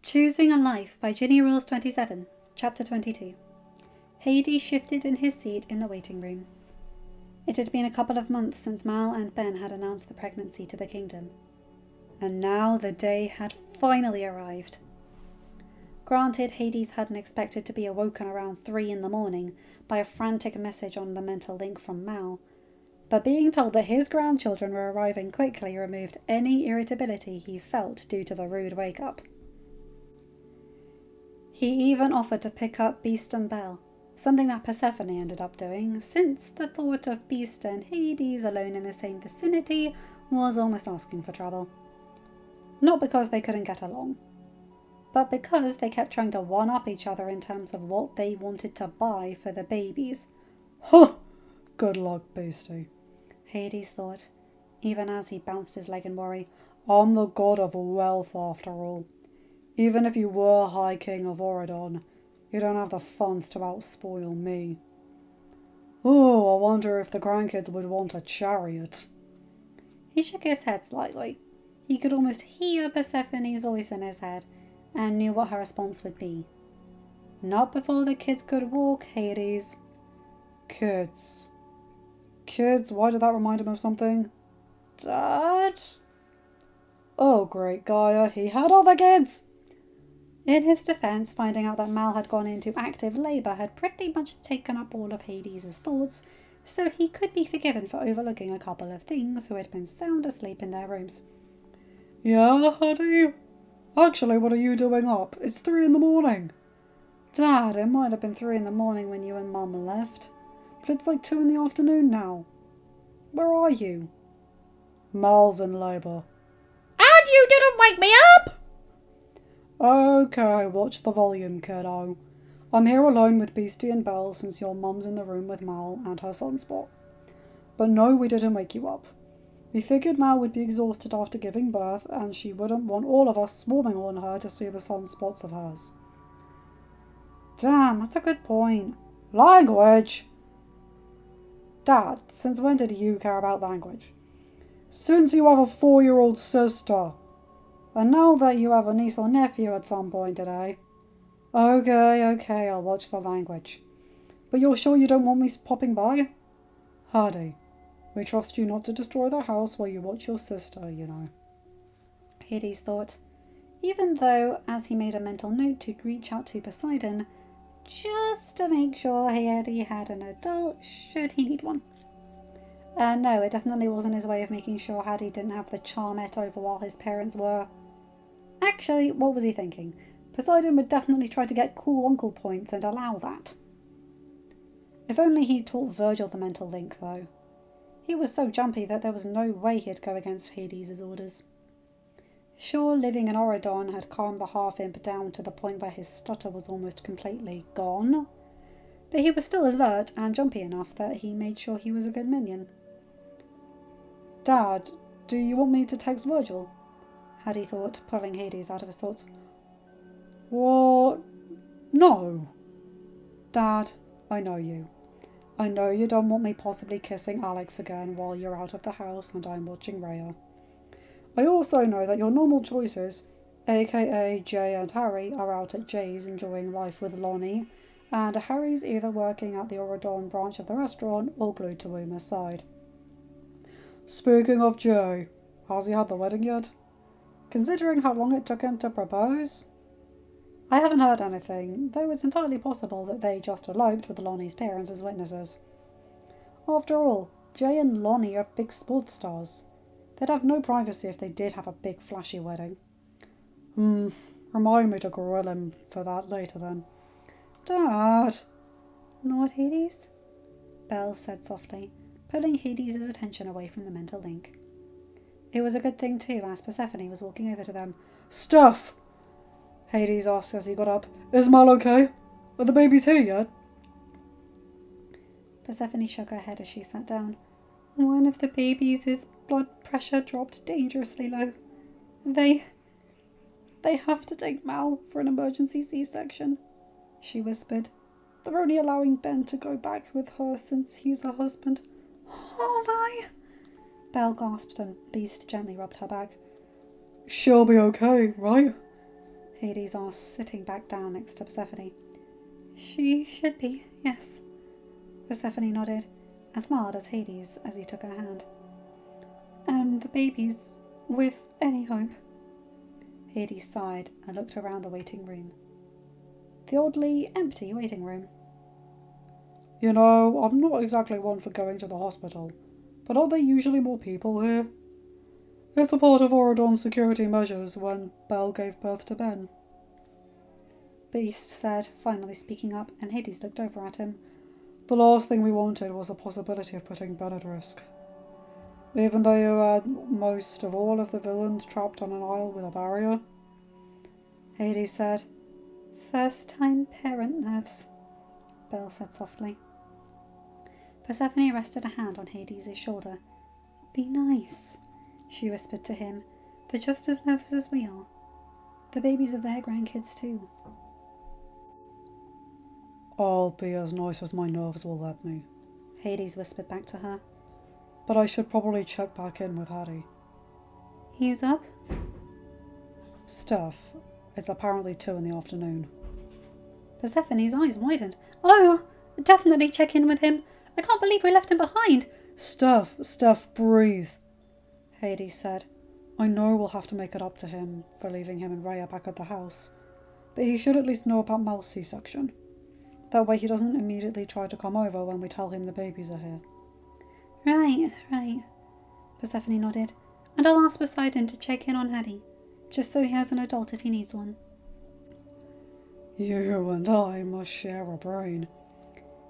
Choosing a Life by ginnyrules27, Chapter 22. Hades shifted in his seat in the waiting room. It had been a couple of months since Mal and Ben had announced the pregnancy to the kingdom, and now the day had finally arrived. Granted, Hades hadn't expected to be awoken around 3 in the morning by a frantic message on the mental link from Mal, but being told that his grandchildren were arriving quickly removed any irritability he felt due to the rude wake-up. He even offered to pick up Beast and Belle, something that Persephone ended up doing, since the thought of Beast and Hades alone in the same vicinity was almost asking for trouble. Not because they couldn't get along, but because they kept trying to one-up each other in terms of what they wanted to buy for the babies. Huh! Good luck, Beastie, Hades thought, even as he bounced his leg in worry. I'm the god of wealth after all. Even if you were High King of Oridon, you don't have the funds to outspoil me. Oh, I wonder if the grandkids would want a chariot. He shook his head slightly. He could almost hear Persephone's voice in his head, and knew what her response would be. Not before the kids could walk, Hades. Kids. Kids? Why did that remind him of something? Dad? Oh, great Gaia, he had other kids! In his defense, finding out that Mal had gone into active labor had pretty much taken up all of Hades' thoughts, so he could be forgiven for overlooking a couple of things who had been sound asleep in their rooms. Yeah, honey? Actually, what are you doing up? It's 3 in the morning. Dad, it might have been 3 in the morning when you and Mum left, but it's like 2 in the afternoon now. Where are you? Mal's in labor. And you didn't wake me up? Okay, watch the volume, kiddo. I'm here alone with Beastie and Belle since your mum's in the room with Mal and her sunspot. But no, we didn't wake you up. We figured Mal would be exhausted after giving birth and she wouldn't want all of us swarming on her to see the sunspots of hers. Damn, that's a good point. Language! Dad, since when did you care about language? Since you have a 4-year-old sister. And now that you have a niece or nephew at some point today. Okay, I'll watch the language. But you're sure you don't want me popping by? Hardy, we trust you not to destroy the house while you watch your sister, you know. Hades thought, even though, as he made a mental note to reach out to Poseidon, just to make sure he had an adult should he need one. No, it definitely wasn't his way of making sure Hadi didn't have the charmet over while his parents were. Actually, what was he thinking? Poseidon would definitely try to get cool uncle points and allow that. If only he'd taught Virgil the mental link, though. He was so jumpy that there was no way he'd go against Hades' orders. Sure, living in Oridon had calmed the half-imp down to the point where his stutter was almost completely gone, but he was still alert and jumpy enough that he made sure he was a good minion. Dad, do you want me to text Virgil? Hadi thought, pulling Hades out of his thoughts. What? No. Dad, I know you. I know you don't want me possibly kissing Alex again while you're out of the house and I'm watching Rhea. I also know that your normal choices, aka Jay and Harry, are out at Jay's enjoying life with Lonnie, and Harry's either working at the Oridon branch of the restaurant or glued to Uma's side. Speaking of Jay, has he had the wedding yet? Considering how long it took him to propose? I haven't heard anything, though it's entirely possible that they just eloped with Lonnie's parents as witnesses. After all, Jay and Lonnie are big sports stars. They'd have no privacy if they did have a big flashy wedding. Remind me to grill him for that later then. Dad! Not Hades? Belle said softly, pulling Hades' attention away from the mental link. It was a good thing too, as Persephone was walking over to them. Steph! Hades asked as he got up. Is Mal okay? Are the babies here yet? Persephone shook her head as she sat down. One of the babies' blood pressure dropped dangerously low. They have to take Mal for an emergency C-section, she whispered. They're only allowing Ben to go back with her since he's her husband. Oh my! Belle gasped and Beast gently rubbed her back. She'll be okay, right? Hades asked, sitting back down next to Persephone. She should be, yes. Persephone nodded and smiled as he took her hand. And the baby's with any hope. Hades sighed and looked around the waiting room. The oddly empty waiting room. You know, I'm not exactly one for going to the hospital, but aren't there usually more people here? It's a part of Oridon's security measures when Belle gave birth to Ben. Beast said, finally speaking up, and Hades looked over at him. The last thing we wanted was the possibility of putting Ben at risk. Even though you had most of all of the villains trapped on an isle with a barrier. Hades said. First-time parent nerves, Belle said softly. Persephone rested a hand on Hades' shoulder. Be nice, she whispered to him. They're just as nervous as we are. The babies are their grandkids too. I'll be as nice as my nerves will let me, Hades whispered back to her. But I should probably check back in with Hattie. He's up? Steph, it's apparently 2 in the afternoon. Persephone's eyes widened. Oh, definitely check in with him. I can't believe we left him behind. Steph, breathe, Hades said. I know we'll have to make it up to him for leaving him and Rhea back at the house, but he should at least know about Mel's C-section. That way he doesn't immediately try to come over when we tell him the babies are here. Right. Persephone nodded. And I'll ask Poseidon to check in on Hattie, just so he has an adult if he needs one. You and I must share a brain.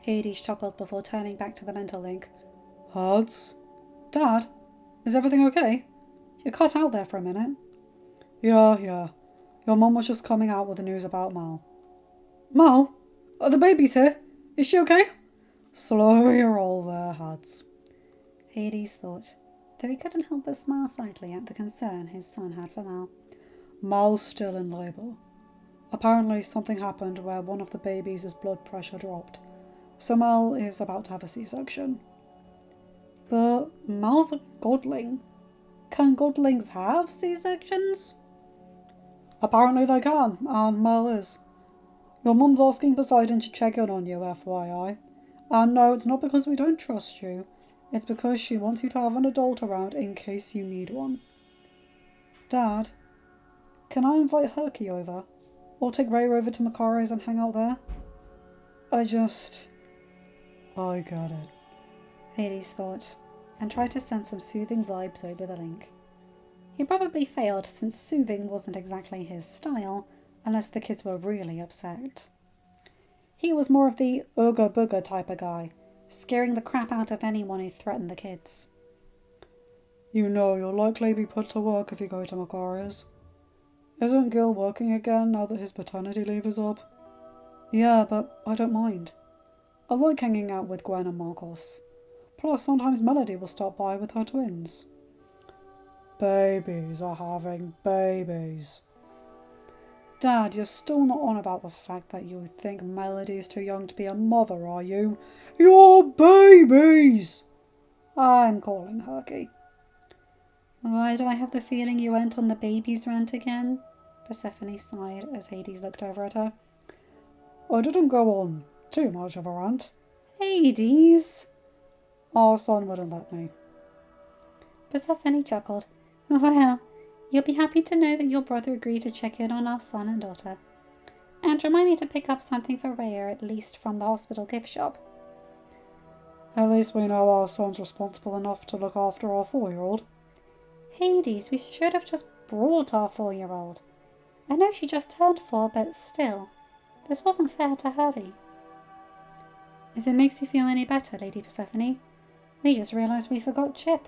Hades chuckled before turning back to the mental link. Hearts? Dad, is everything okay? You cut out there for a minute. Yeah. Your mum was just coming out with the news about Mal. Mal? Are the babies here? Is she okay? Slow your roll there, Hads. Hades thought, though he couldn't help but smile slightly at the concern his son had for Mal. Mal's still in labour. Apparently something happened where one of the babies' blood pressure dropped, so Mal is about to have a C-section. But Mal's a godling. Can godlings have C-sections? Apparently they can, and Mal is. Your mum's asking Poseidon to check in on you, FYI. And no, it's not because we don't trust you. It's because she wants you to have an adult around in case you need one. Dad, can I invite Herky over? Or take Ray over to Macari's and hang out there? I get it, Hades thought, and tried to send some soothing vibes over the link. He probably failed, since soothing wasn't exactly his style, unless the kids were really upset. He was more of the ooga booga type of guy, scaring the crap out of anyone who threatened the kids. You know you'll likely be put to work if you go to Macari's. Isn't Gil working again now that his paternity leave is up? Yeah, but I don't mind. I like hanging out with Gwen and Marcos. Plus, sometimes Melody will stop by with her twins. Babies are having babies. Dad, you're still not on about the fact that you think Melody's too young to be a mother, are you? You're babies! I'm calling Herky. Why do I have the feeling you went on the babies rant again? Persephone sighed as Hades looked over at her. I didn't go on too much of a rant. Hades! Our son wouldn't let me. Persephone chuckled. Well, you'll be happy to know that your brother agreed to check in on our son and daughter. And remind me to pick up something for Rhea, at least from the hospital gift shop. At least we know our son's responsible enough to look after our 4-year-old. Hades, we should have just brought our 4-year-old. I know she just turned 4, but still, this wasn't fair to Hattie. If it makes you feel any better, Lady Persephone, we just realised we forgot Chip.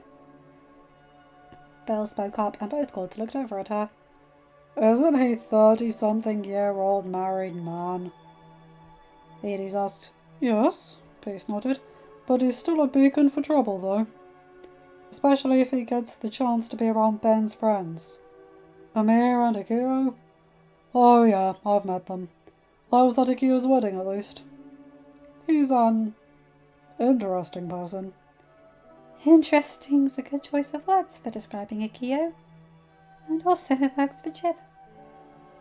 Belle spoke up, and both gods looked over at her. Isn't he 30-something-year-old married man? Hades asked. Yes, Peace nodded, but he's still a beacon for trouble, though. Especially if he gets the chance to be around Ben's friends. Amir and Akio? Oh yeah, I've met them. I was at Akio's wedding, at least. He's an interesting person. Interesting's a good choice of words for describing Akio. And also it works for Chip.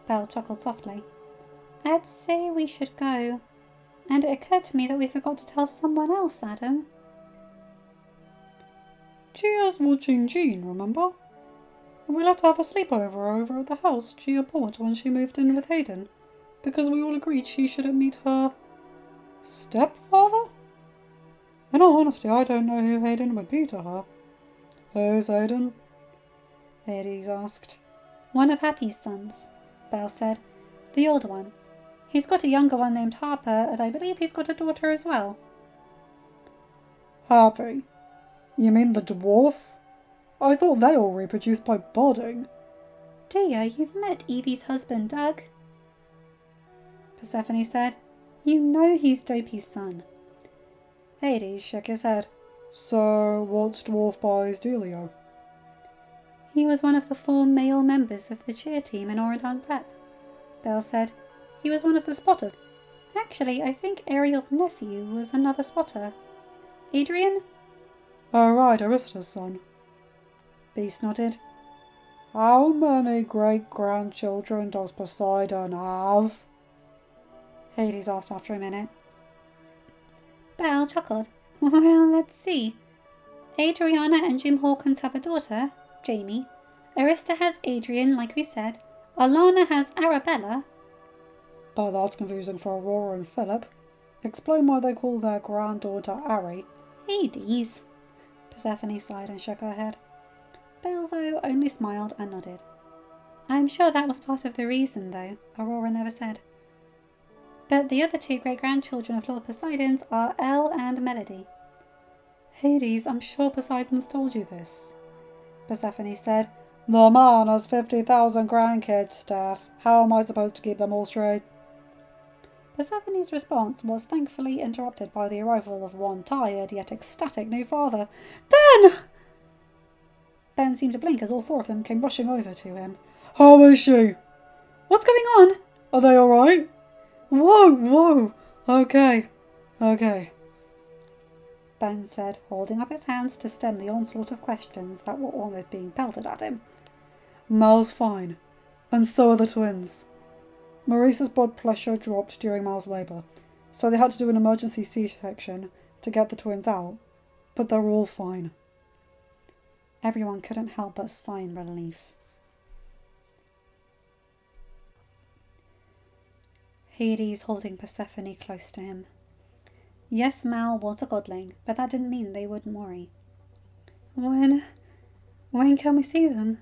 Belle chuckled softly. I'd say we should go. And it occurred to me that we forgot to tell someone else, Adam. Gia's watching Jean, remember? We let her have a sleepover over at the house Gia bought when she moved in with Hayden, because we all agreed she shouldn't meet her stepfather? In all honesty, I don't know who Hayden would be to her. Who's Hayden? Hades asked. One of Happy's sons, Belle said. The older one. He's got a younger one named Harper, and I believe he's got a daughter as well. Happy? You mean the dwarf? I thought they all reproduced by budding. Dear, you've met Evie's husband, Doug, Persephone said. You know he's Dopey's son. Hades shook his head. So, what's dwarf boy's dealio? He was one of the 4 male members of the cheer team in Oradon Prep, Belle said. He was one of the spotters. Actually, I think Ariel's nephew was another spotter. Adrian? Oh, right, Arista's son. Beast nodded. How many great-grandchildren does Poseidon have? Hades asked after a minute. Belle chuckled. Well, let's see. Adriana and Jim Hawkins have a daughter, Jamie. Arista has Adrian, like we said. Alana has Arabella. But that's confusing for Aurora and Philip. Explain why they call their granddaughter Ari. Hades. Persephone sighed and shook her head. Belle, though, only smiled and nodded. I'm sure that was part of the reason, though, Aurora never said. But the other 2 great-grandchildren of Lord Poseidon's are Elle and Melody. Hades, I'm sure Poseidon's told you this, Persephone said. The man has 50,000 grandkids, Steph. How am I supposed to keep them all straight? Persephone's response was thankfully interrupted by the arrival of one tired yet ecstatic new father. Ben! Ben seemed to blink as all 4 of them came rushing over to him. How is she? What's going on? Are they all right? Whoa. Okay. Ben said, holding up his hands to stem the onslaught of questions that were almost being pelted at him. Mal's fine, and so are the twins. Maurice's blood pressure dropped during Mal's labour, so they had to do an emergency C-section to get the twins out, but they're all fine. Everyone couldn't help but sigh in relief. Hades holding Persephone close to him. Yes, Mal was a godling, but that didn't mean they wouldn't worry. When can we see them?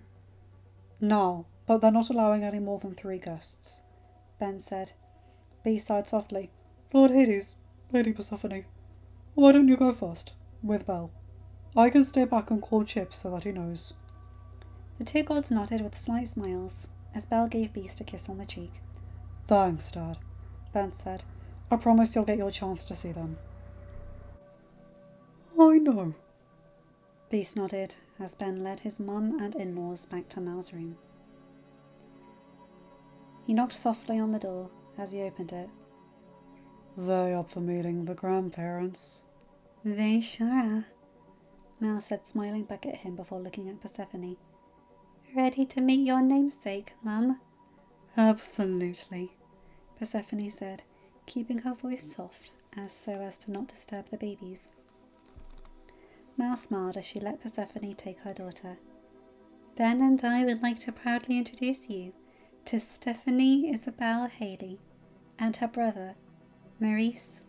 Now, but they're not allowing any more than 3 guests, Ben said. B sighed softly. Lord Hades, Lady Persephone, why don't you go first, with Belle? I can stay back and call Chip so that he knows. The 2 gods nodded with slight smiles, as Belle gave Beast a kiss on the cheek. Thanks, Dad, Ben said. I promise you'll get your chance to see them. I know. Beast nodded, as Ben led his mum and in-laws back to Mal's room. He knocked softly on the door as he opened it. They up for meeting the grandparents? They sure are, Mal said, smiling back at him before looking at Persephone. Ready to meet your namesake, Mum? Absolutely, Persephone said, keeping her voice soft so as to not disturb the babies. Mal smiled as she let Persephone take her daughter. Ben and I would like to proudly introduce you to Stephanie Isabel Haley and her brother, Maurice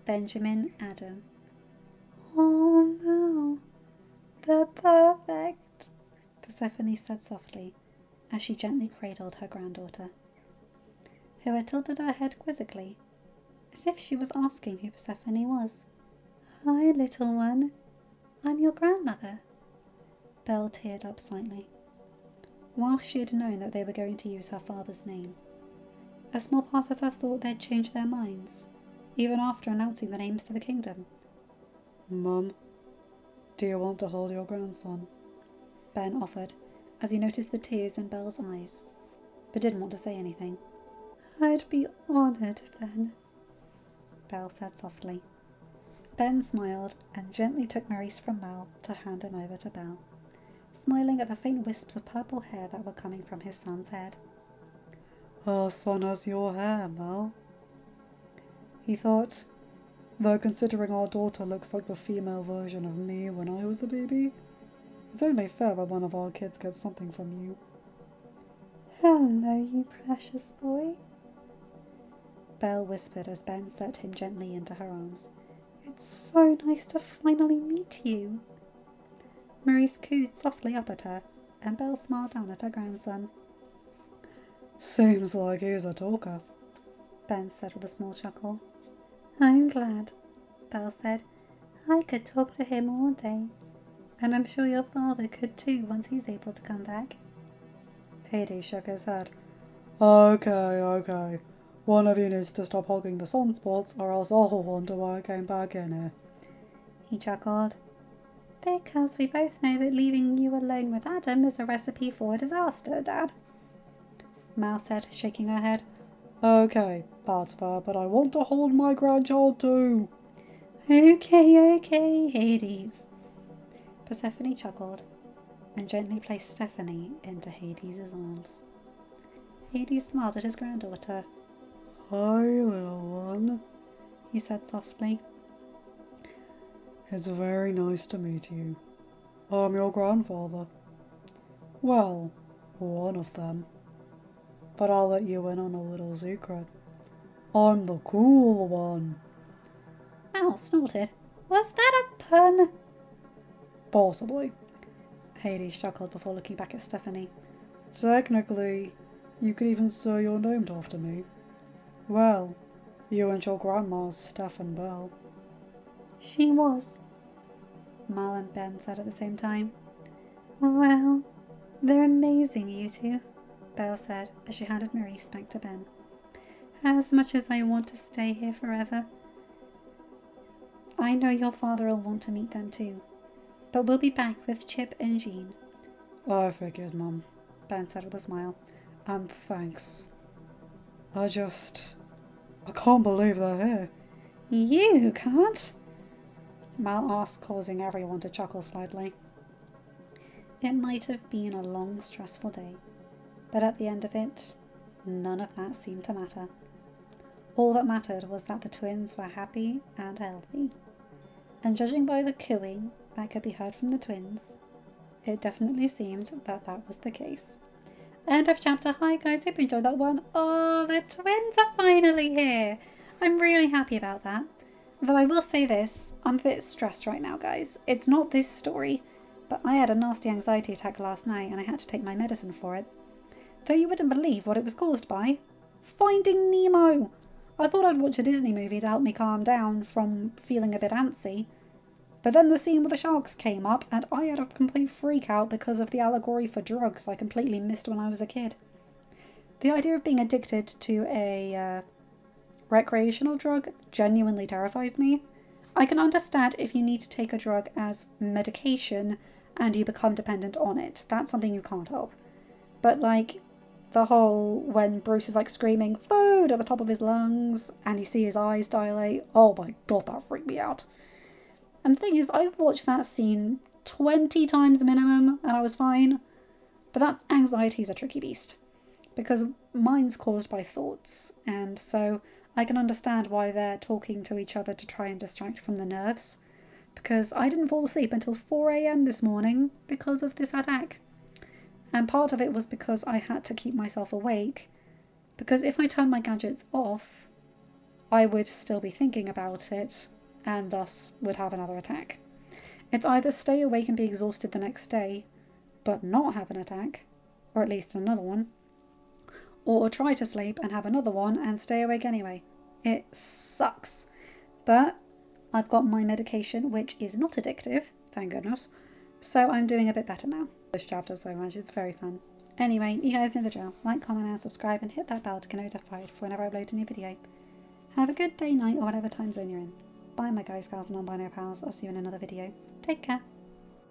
Benjamin Adam. Oh, Mal, they're perfect, Persephone said softly as she gently cradled her granddaughter, who had tilted her head quizzically, as if she was asking who Persephone was. Hi, little one. I'm your grandmother. Belle teared up slightly. While she had known that they were going to use her father's name, a small part of her thought they'd change their minds, even after announcing the names to the kingdom. Mum, do you want to hold your grandson? Ben offered, as he noticed the tears in Belle's eyes, but didn't want to say anything. I'd be honoured, Ben, Belle said softly. Ben smiled and gently took Maurice from Mal to hand him over to Belle, smiling at the faint wisps of purple hair that were coming from his son's head. Our son has your hair, Mal. He thought, though considering our daughter looks like the female version of me when I was a baby, it's only fair that one of our kids gets something from you. Hello, you precious boy, Belle whispered as Ben set him gently into her arms. It's so nice to finally meet you. Maurice cooed softly up at her, and Belle smiled down at her grandson. Seems like he's a talker, Ben said with a small chuckle. I'm glad, Belle said. I could talk to him all day, and I'm sure your father could too once he's able to come back. Hades shook his head. Okay. One of you needs to stop hogging the sunspots, or else I'll wonder why I came back in here. He chuckled. Because we both know that leaving you alone with Adam is a recipe for a disaster, Dad. Mal said, shaking her head. Okay, that's fair, but I want to hold my grandchild too. Okay, Hades. Persephone chuckled and gently placed Stephanie into Hades' arms. Hades smiled at his granddaughter. Hi, little one, he said softly. It's very nice to meet you. I'm your grandfather. Well, one of them. But I'll let you in on a little secret. I'm the cool one. Mal snorted. Was that a pun? Possibly. Hades chuckled before looking back at Stephanie. Technically, you could even say you're named after me. Well, you and your grandma's Steph and Belle. She was, Mal and Ben said at the same time. Well, they're amazing, you two, Belle said as she handed Maurice back to Ben. As much as I want to stay here forever, I know your father will want to meet them too. But we'll be back with Chip and Jean. I figured, Mum, Ben said with a smile. And thanks. I can't believe they're here. You can't? Mal asked, causing everyone to chuckle slightly. It might have been a long, stressful day, but at the end of it, none of that seemed to matter. All that mattered was that the twins were happy and healthy. And judging by the cooing that could be heard from the twins, it definitely seemed that that was the case. End of chapter. Hi guys, hope you enjoyed that one. Oh, the twins are finally here. I'm really happy about that. Though I will say this, I'm a bit stressed right now, guys. It's not this story, but I had a nasty anxiety attack last night and I had to take my medicine for it. Though you wouldn't believe what it was caused by. Finding Nemo! I thought I'd watch a Disney movie to help me calm down from feeling a bit antsy. But then the scene with the sharks came up and I had a complete freak out because of the allegory for drugs I completely missed when I was a kid. The idea of being addicted to a recreational drug genuinely terrifies me. I can understand if you need to take a drug as medication and you become dependent on it. That's something you can't help. But like the whole when Bruce is like screaming food at the top of his lungs and you see his eyes dilate, oh my god, that freaked me out. And the thing is, I've watched that scene 20 times minimum and I was fine. But that's anxiety's a tricky beast. Because mine's caused by thoughts. And so I can understand why they're talking to each other to try and distract from the nerves. Because I didn't fall asleep until 4 a.m. this morning because of this attack. And part of it was because I had to keep myself awake. Because if I turned my gadgets off, I would still be thinking about it. And thus would have another attack. It's either stay awake and be exhausted the next day, but not have an attack, or at least another one, or try to sleep and have another one and stay awake anyway. It sucks. But I've got my medication, which is not addictive, thank goodness, so I'm doing a bit better now. This chapter so much, it's very fun. Anyway, you guys know the drill. Like, comment and subscribe and hit that bell to get notified for whenever I upload a new video. Have a good day, night, or whatever time zone you're in. Bye my guys, gals and non-binary pals. I'll see you in another video. Take care.